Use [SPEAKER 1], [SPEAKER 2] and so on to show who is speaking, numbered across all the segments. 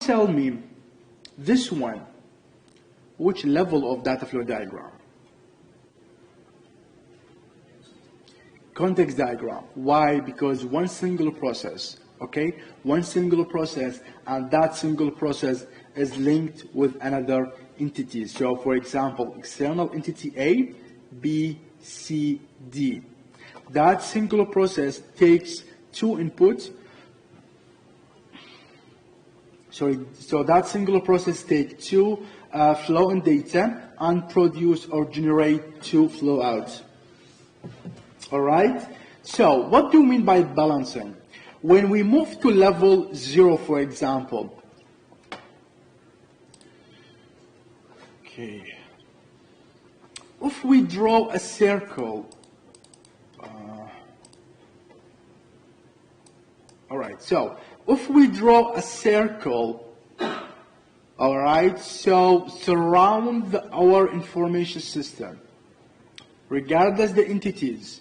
[SPEAKER 1] tell me this one, which level of data flow diagram? Context diagram. Why? Because one single process, okay? One single process, and that single process is linked with another entity. So for example, external entity A, B, C, D. That single process takes two inputs. So that single process takes two flow in data and produce or generate two flow outs. All right? So what do you mean by balancing? When we move to level 0, for example, okay, if we draw a circle, all right, so if we draw a circle, all right, so surround our information system, regardless the entities,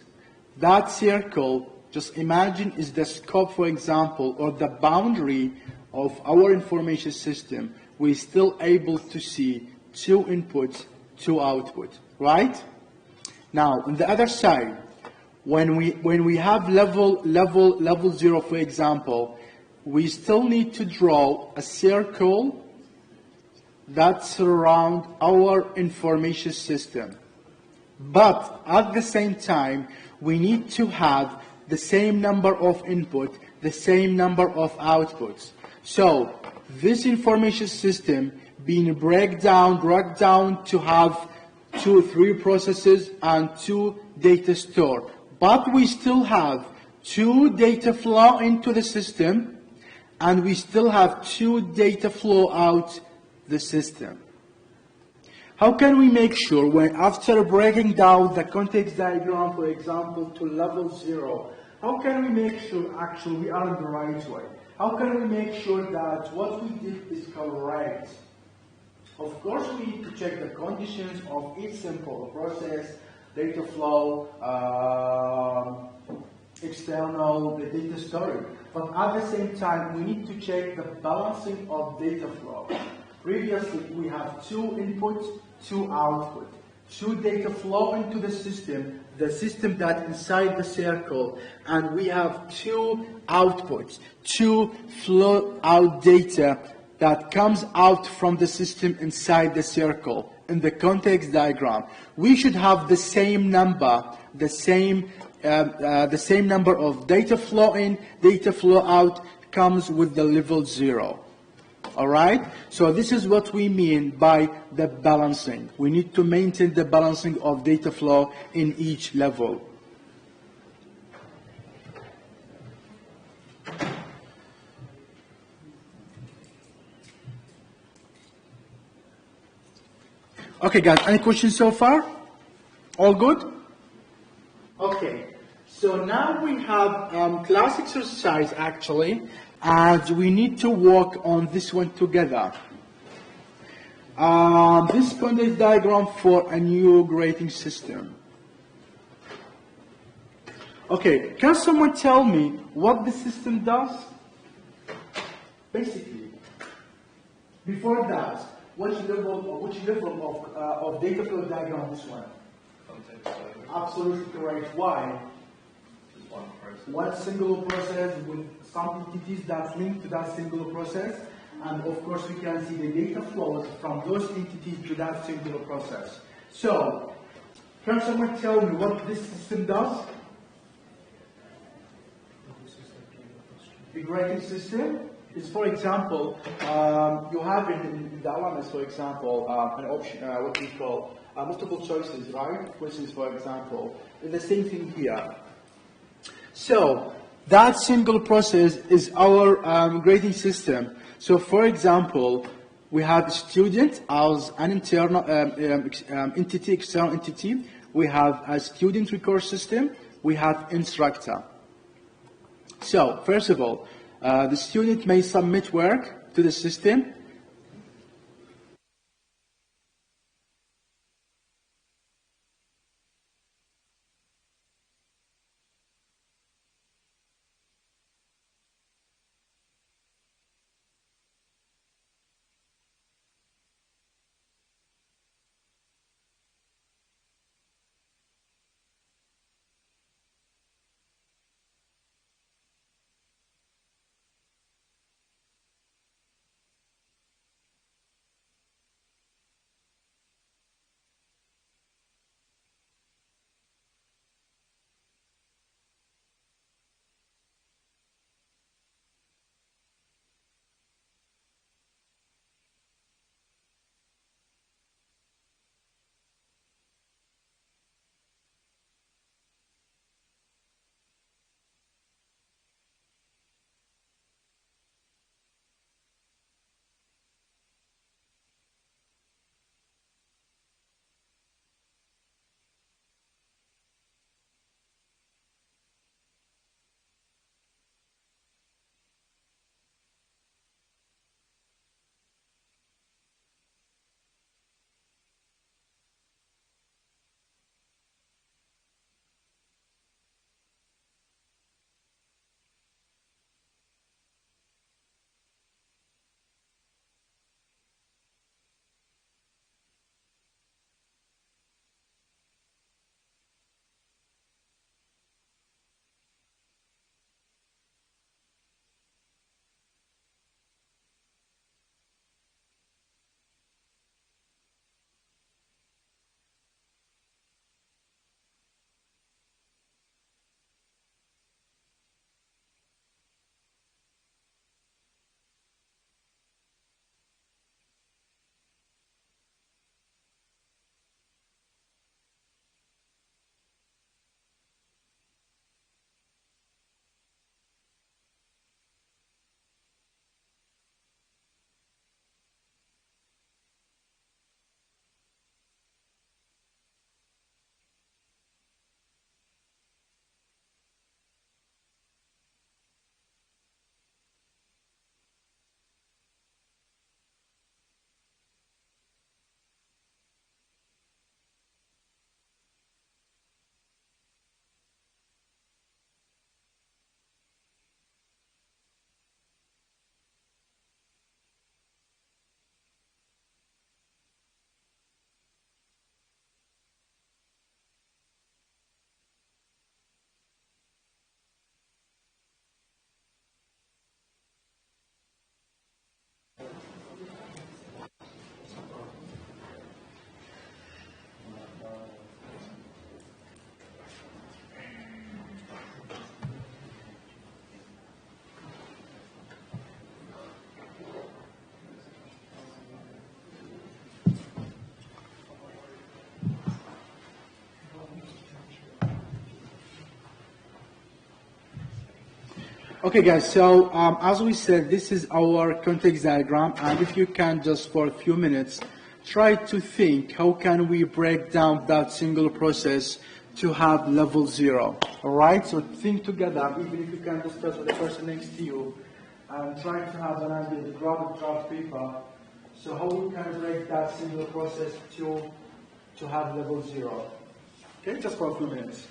[SPEAKER 1] that circle, just imagine, is the scope, for example, or the boundary of our information system. We're still able to see two inputs, two outputs, right? Now, on the other side, when we have level 0, for example, we still need to draw a circle that surrounds our information system. But at the same time, we need to have the same number of input, the same number of outputs. So this information system being broken down to have 3 processes and 2 data store. But we still have 2 data flow into the system, and we still have 2 data flow out the system. How can we make sure when after breaking down the context diagram, for example, to level 0, how can we make sure actually we are in the right way? How can we make sure that what we did is correct? Of course, we need to check the conditions of each simple process, data flow, external, the data storage. But at the same time, we need to check the balancing of data flow. Previously, we have 2 inputs, 2 outputs. 2 data flow into the system that inside the circle, and we have 2 outputs, 2 flow out data that comes out from the system inside the circle. In the context diagram, we should have the same number, the same number of data flow in, data flow out comes with the level 0. All right? So this is what we mean by the balancing. We need to maintain the balancing of data flow in each level. Okay, guys, any questions so far? All good? Okay, so now we have class exercise actually, and we need to work on this one together. This context diagram for a new grading system. Okay, can someone tell me what the system does? Basically, before that, which level of data flow diagram this one?
[SPEAKER 2] Context diagram.
[SPEAKER 1] Absolutely correct. Why?
[SPEAKER 2] Just one process.
[SPEAKER 1] One single process with some entities that link to that single process, and of course we can see the data flows from those entities to that single process. So, can someone tell me what this system does? The grading system is, for example, you have in the LMS, for example, an option, what we call multiple choices, right? Questions, for example. It's the same thing here. So that single process is our grading system. So, for example, we have student as an internal entity, external entity. We have a student record system. We have instructor. So, first of all, the student may submit work to the system. Okay, guys, so as we said, this is our context diagram, and if you can just for a few minutes try to think how can we break down that single process to have level 0. All right, so think together, even if you can discuss with the person next to you, and try to have an idea, grab a draft paper, so how we can break that single process to have level 0. Okay, just for a few minutes.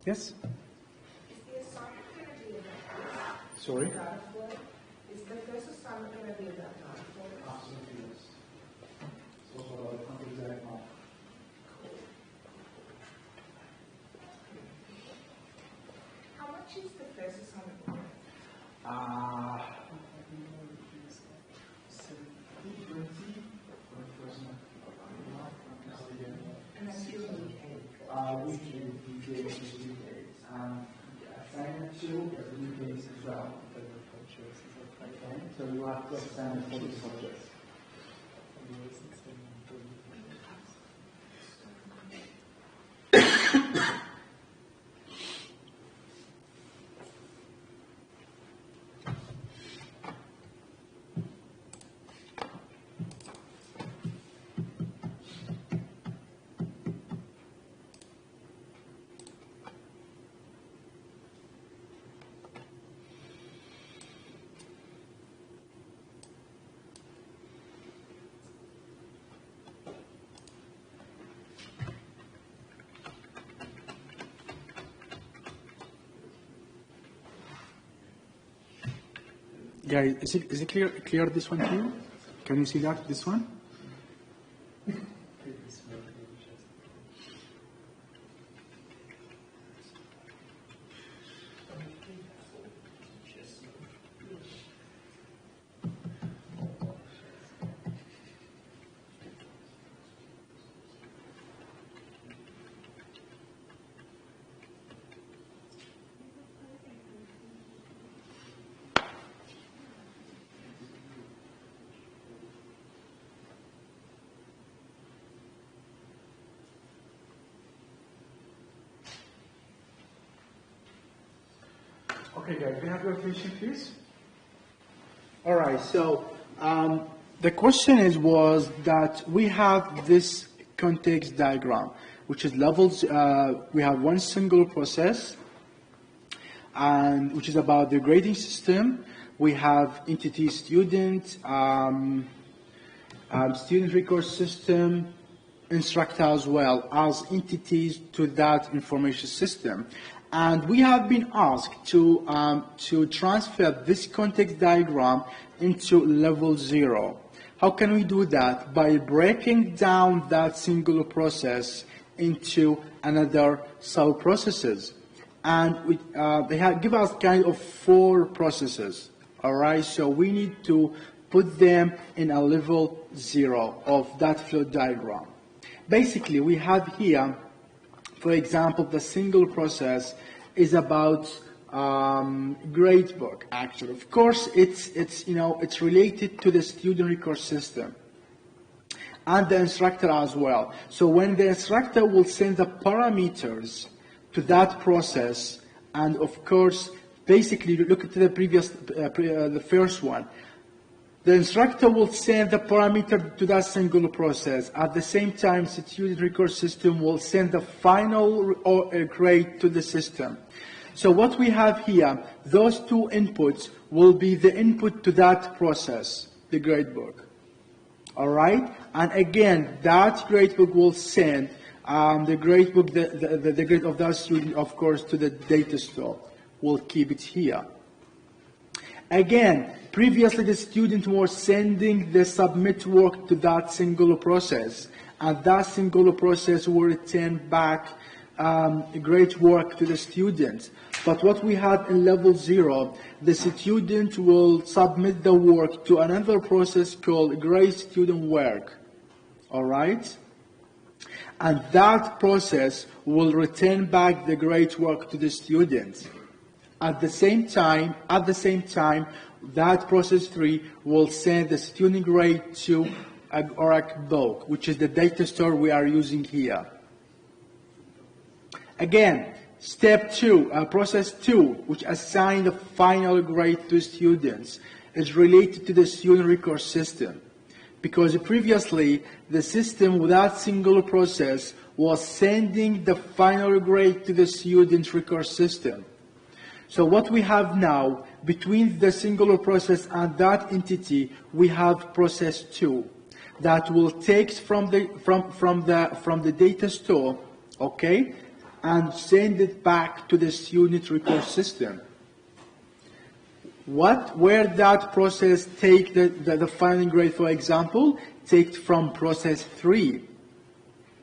[SPEAKER 1] Yes?
[SPEAKER 3] Is the assignment going to be about this?
[SPEAKER 1] Sorry?
[SPEAKER 3] Data flow? Is the first assignment going to be about data flow?
[SPEAKER 1] Absolutely, yes. So it's about the context diagram.
[SPEAKER 3] How much is the first assignment worth?
[SPEAKER 4] case as well. Okay, so you have to extend for the subjects.
[SPEAKER 1] Guys, is it clear this one too? Can you see that, this one? Okay, guys, we have your attention, please. All right, so the question was that we have this context diagram, which is levels. We have one single process, and which is about the grading system. We have entity student, student record system, instructor as well as entities to that information system. And we have been asked to transfer this context diagram into level 0. How can we do that? By breaking down that single process into another sub-processes. And they give us kind of 4 processes. All right, so we need to put them in a level 0 of that flow diagram. Basically, we have here, for example, the single process is about gradebook. Actually, of course, it's related to the student record system and the instructor as well. So when the instructor will send the parameters to that process, and of course, basically look at the previous, the first one. The instructor will send the parameter to that single process. At the same time, the student record system will send the final grade to the system. So what we have here, those 2 inputs will be the input to that process, the gradebook. All right? And again, that gradebook will send the gradebook, the grade of that student, of course, to the data store. We'll keep it here. Again, previously the student was sending the submit work to that single process, and that single process will return back great work to the student. But what we have in level 0, the student will submit the work to another process called grade student work. All right? And that process will return back the great work to the student. At the same time, that process 3 will send the student grade to Oracle book, which is the data store we are using here. Again, step 2, process 2, which assigns the final grade to students, is related to the student record system. Because previously, the system without single process was sending the final grade to the student record system. So what we have now, between the singular process and that entity, we have process 2 that will take from the data store, okay, and send it back to the student record system. Where that process take the final grade, for example, take from process 3,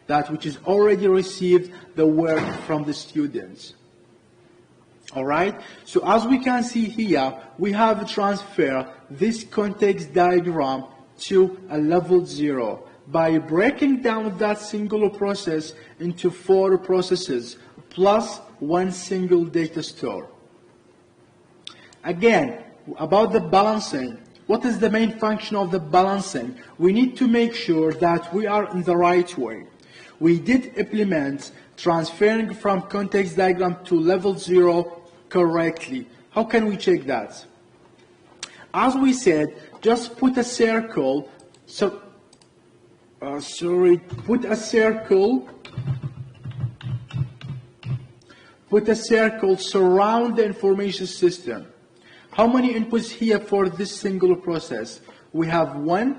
[SPEAKER 1] that which is already received the work from the students. All right, so as we can see here, we have transferred this context diagram to a level 0 by breaking down that single process into 4 processes plus 1 single data store. Again, about the balancing, what is the main function of the balancing? We need to make sure that we are in the right way. We did implement transferring from context diagram to level 0 correctly. How can we check that? As we said, just put a circle, put a circle surround the information system. How many inputs here for this single process? We have 1,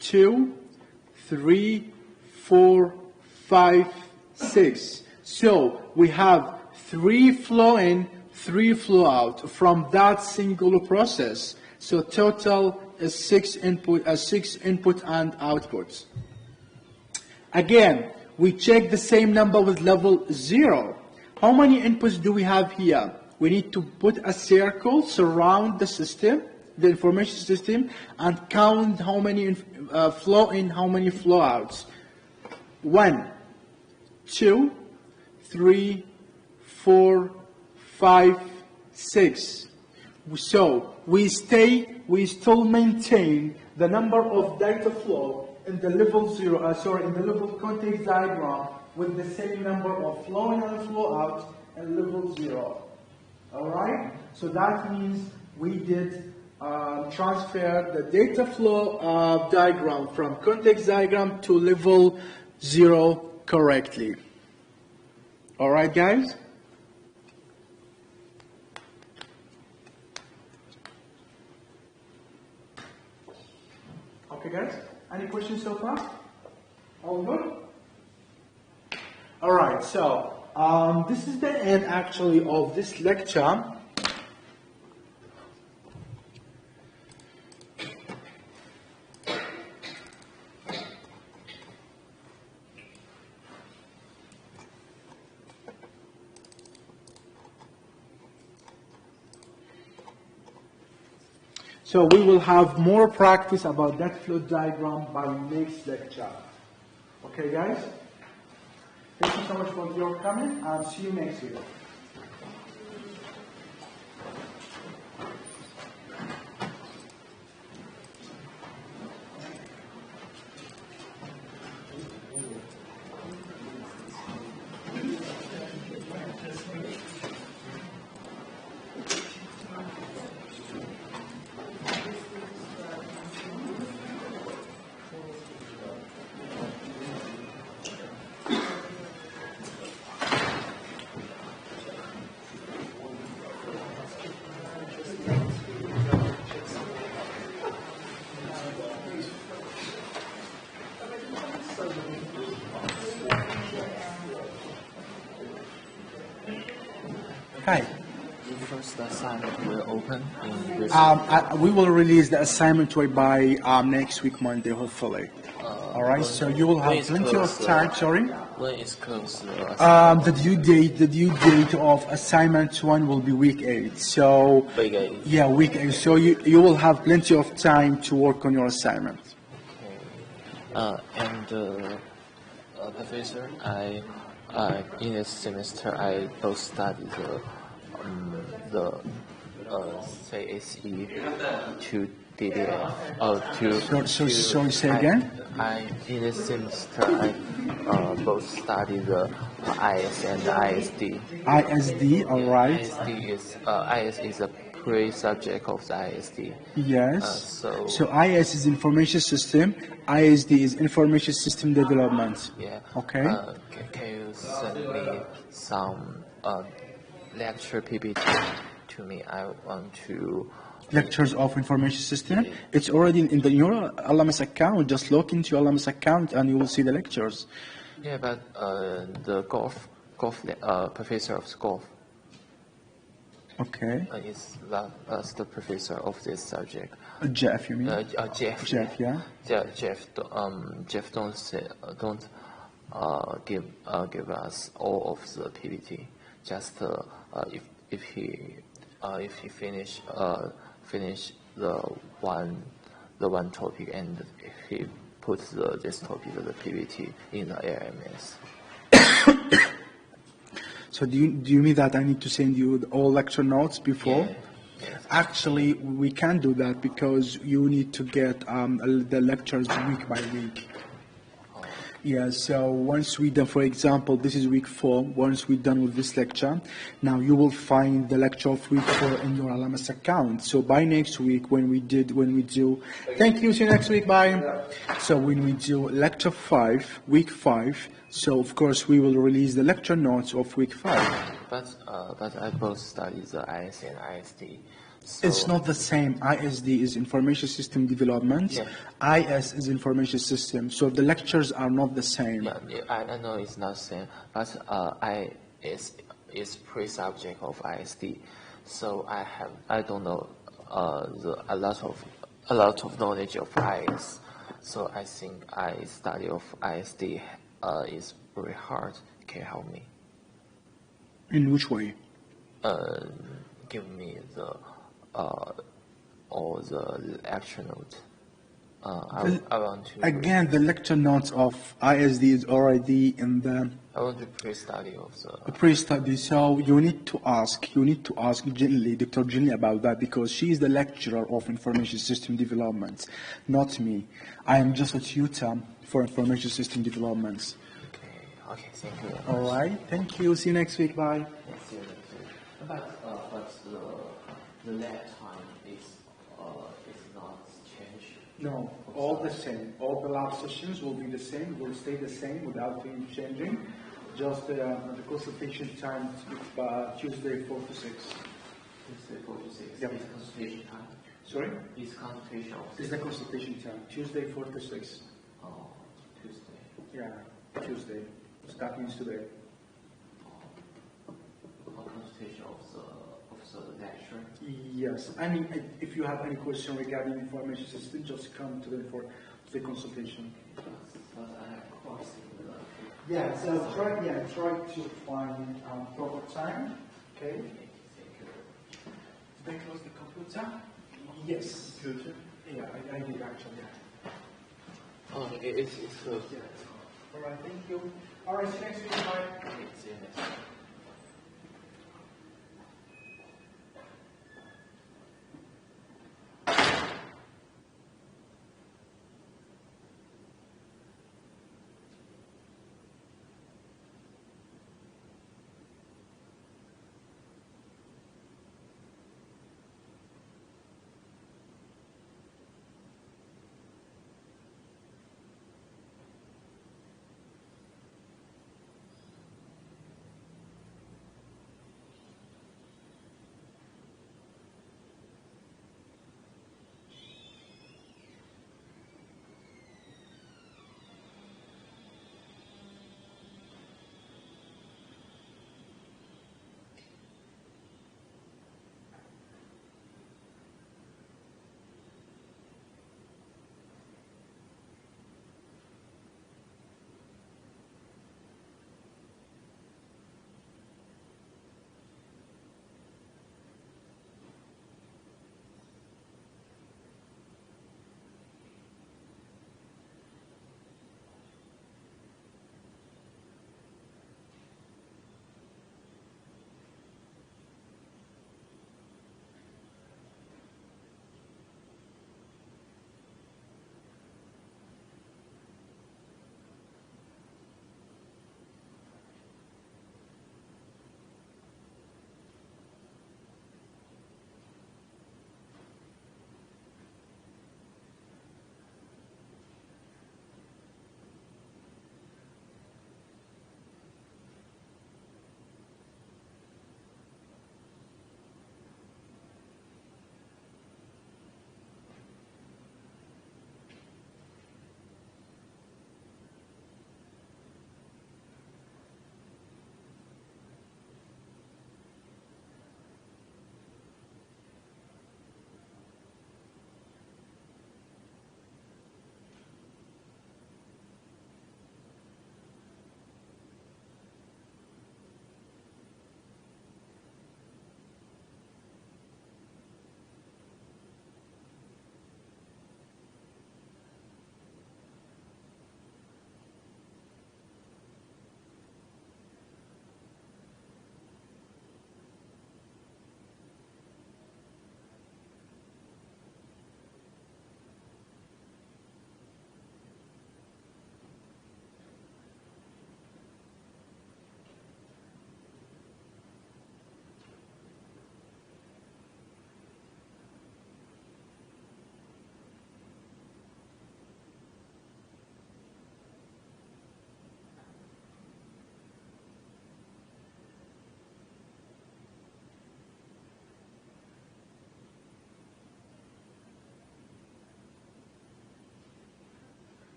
[SPEAKER 1] 2, 3, 4, 5, 6. So we have 3 flow in, 3 flow out from that single process. So total is 6 input and outputs. Again, we check the same number with level 0. How many inputs do we have here? We need to put a circle, surround the system, the information system, and count how many flow in, how many flow outs. 1, 2, 3, 4, 5, 6. So we still maintain the number of data flow in the level 0, in the level context diagram with the same number of flow in and flow out in level 0. All right? So that means we did transfer the data flow diagram from context diagram to level 0 correctly. All right, guys? Okay, guys? Any questions so far? All good? All right, so this is the end actually of this lecture. So we will have more practice about that flow diagram by next lecture. Okay, guys? Thank you so much for your coming, and see you next week. Hi.
[SPEAKER 5] First assignment will open in this.
[SPEAKER 1] We will release the assignment by next week, Monday, hopefully. All right, so you will have plenty of time. Sorry.
[SPEAKER 5] When is closed?
[SPEAKER 1] The due date of assignment 1 will be week 8. So
[SPEAKER 5] Week 8.
[SPEAKER 1] yeah, week 8. So you will have plenty of time to work on your assignment.
[SPEAKER 5] Professor, in this semester I both studied the CSE to DDF.
[SPEAKER 1] Sorry, say again.
[SPEAKER 5] In this semester I both studied the IS and the ISD.
[SPEAKER 1] ISD, all right.
[SPEAKER 5] IS is a pre-subject of the ISD.
[SPEAKER 1] Yes. So IS is information system. ISD is information system development.
[SPEAKER 5] Yeah.
[SPEAKER 1] Okay.
[SPEAKER 5] Can you send me some lecture PPT to me? I want to.
[SPEAKER 1] Lectures of information system. It's already in your LMS account. Just log into your LMS account and you will see the lectures.
[SPEAKER 5] Yeah, but the golf professor of golf.
[SPEAKER 1] Okay.
[SPEAKER 5] Is the professor of this subject.
[SPEAKER 1] Jeff, you mean?
[SPEAKER 5] Jeff.
[SPEAKER 1] Jeff, yeah.
[SPEAKER 5] Jeff don't give us all of the PPT. Just if he finish the one topic and he puts this topic the PPT in the LMS.
[SPEAKER 1] So do you mean that I need to send you all lecture notes before? Actually, we can't do that because you need to get the lectures week by week. Yeah, so once we done, for example, this is week 4. Once we're done with this lecture, now you will find the lecture of week 4 in your LMS account. So by next week, when we do, thank you, see you next week, bye. So when we do lecture 5, week 5, so of course we will release the lecture notes of week 5.
[SPEAKER 5] But I both study the IS and ISD. So
[SPEAKER 1] It's not the same. ISD is information system development.
[SPEAKER 5] Yeah.
[SPEAKER 1] IS is information system. So the lectures are not the same.
[SPEAKER 5] yeah, I know it's not same, but I is pre-subject of ISD, so I don't know a lot of knowledge of IS. So I think I study of ISD is very hard. Can you help me?
[SPEAKER 1] In which way?
[SPEAKER 5] Give me the all the lecture note. I want to
[SPEAKER 1] Again, the lecture notes of ISD is already in the
[SPEAKER 5] I want to pre-study of the
[SPEAKER 1] pre-study. So you need to ask Jinli, Dr. Jinli about that because she is the lecturer of information system development, not me. I am just a tutor for information system development.
[SPEAKER 5] Okay, thank you.
[SPEAKER 1] All right. Thank you. See you next week. Bye.
[SPEAKER 5] Yes, yes, yes. But the lab time is not changed.
[SPEAKER 1] No, all the same. All the lab sessions will be the same, will stay the same without things changing. Just the consultation time Tuesday 4 to 6.
[SPEAKER 5] Tuesday 4 to 6.
[SPEAKER 1] Yep.
[SPEAKER 5] Is consultation time.
[SPEAKER 1] Sorry?
[SPEAKER 5] Is consultation of
[SPEAKER 1] It's the consultation time. Tuesday 4 to 6.
[SPEAKER 5] Oh, Tuesday.
[SPEAKER 1] Yeah, Tuesday. That means today.
[SPEAKER 5] Consultation of the lecture.
[SPEAKER 1] Yes. I mean, if you have any question regarding information system, just come to the consultation.
[SPEAKER 5] But I have course in the
[SPEAKER 1] Yeah. So try to find proper time. Okay.
[SPEAKER 5] Thank you.
[SPEAKER 1] Did they close the computer? Yes. Computer? Yeah, I did actually.
[SPEAKER 5] Oh, it's closed.
[SPEAKER 1] Yeah. All right. Thank you. All right. See you next week. Bye.
[SPEAKER 5] Okay, see you next time.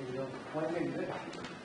[SPEAKER 4] When they exist.